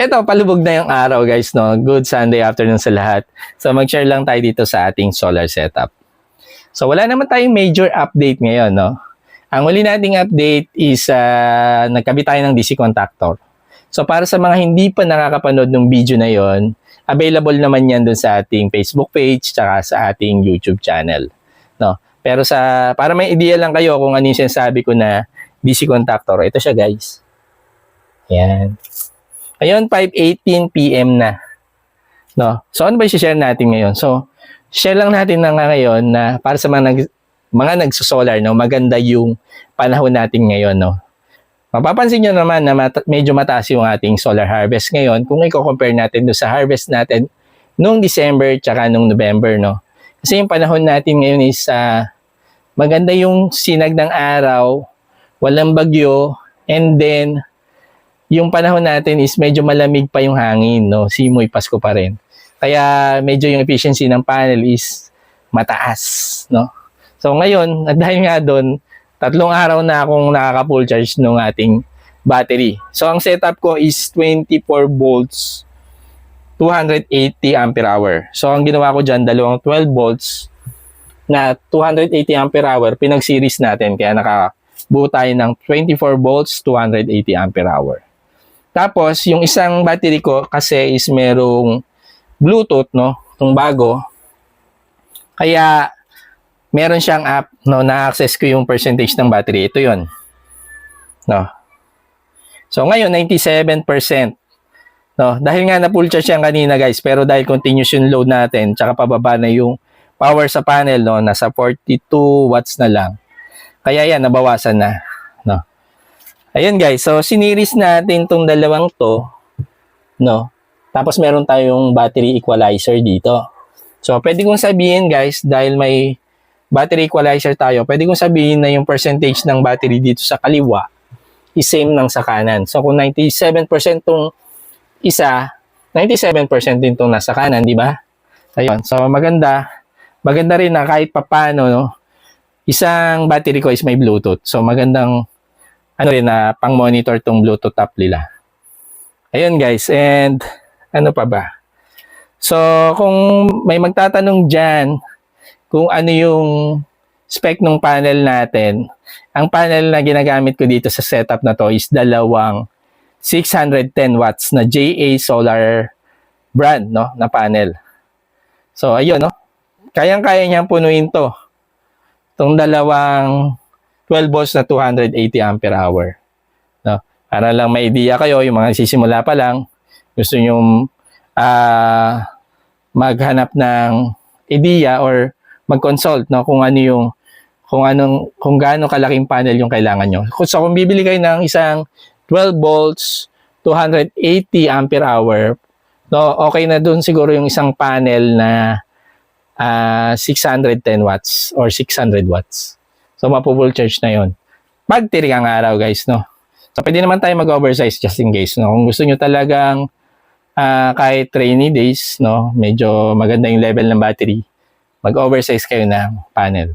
Eto, palubog na yung araw guys, no? Good Sunday afternoon sa lahat. So mag-share lang tayo dito sa ating solar setup. So wala naman tayong major update ngayon, no? Ang huli nating update is nagkabit tayo ng DC contactor. So para sa mga hindi pa nakakapanood ng video na yon, available naman yan dun sa ating Facebook page tsaka sa ating YouTube channel, no? Pero para may idea lang kayo kung ano yung sinasabi ko na DC contactor, ito siya guys. Yan. Ngayon, 5:18 PM na. No? So, ano ba i-share natin ngayon? So, share lang natin na ngayon na para sa mga nagsosolar, no, maganda yung panahon natin ngayon. No? Mapapansin nyo naman na medyo mataas yung ating solar harvest ngayon kung i-compare natin doon sa harvest natin noong December tsaka noong November. No? Kasi yung panahon natin ngayon is maganda yung sinag ng araw, walang bagyo, and then yung panahon natin is medyo malamig pa yung hangin, no? Simoy Pasko pa rin. Kaya medyo yung efficiency ng panel is mataas, no? So ngayon, dahil nga doon, 3 araw na akong nakaka-full charge ng ating battery. So ang setup ko is 24 volts, 280 ampere hour. So ang ginawa ko dyan, dalawang 12 volts na 280 ampere hour, pinag-series natin. Kaya nakabuo tayo ng 24 volts, 280 ampere hour. Tapos, yung isang battery ko kasi is merong Bluetooth, no? Itong bago. Kaya, meron siyang app, no? Na-access ko yung percentage ng battery. Ito yun. No? So, ngayon, 97%. No? Dahil nga na-full charge yan kanina, guys. Pero dahil continuous yung load natin, tsaka pababa na yung power sa panel, no? Nasa 42 watts na lang. Kaya yan, nabawasan na. No? Ayun guys, so siniris natin tong dalawang to, no? Tapos meron tayong battery equalizer dito. So pwede kong sabihin guys, dahil may battery equalizer tayo, pwede kong sabihin na yung percentage ng battery dito sa kaliwa is same ng sa kanan. So kung 97% tong isa, 97% din tong nasa kanan, di ba? Ayun, so maganda rin na kahit papano, no? Isang battery ko is may Bluetooth. So magandang rin na pang-monitor tong Bluetooth app nila. Ayun guys, and ano pa ba? So, kung may magtatanong dyan kung ano yung spec ng panel natin, ang panel na ginagamit ko dito sa setup na to is dalawang 610 watts na JA Solar brand, no, na panel. So, ayun, no? Kayang-kaya niyang punuin to. Itong dalawang 12 volts na 280 ampere hour. No? Para lang may idea kayo, yung mga sisimula pa lang, gusto nyo maghanap ng idea or mag-consult, no, kung gaano kalaking panel yung kailangan nyo. So kung bibili kayo ng isang 12 volts, 280 ampere hour, no, okay na dun siguro yung isang panel na 610 watts or 600 watts. So, mapu-full charge na yon. Pag tirigang araw, guys, no? So, pwede naman tayo mag-oversize just in case, no? Kung gusto nyo talagang kahit rainy days, no? Medyo maganda yung level ng battery, mag-oversize kayo ng panel.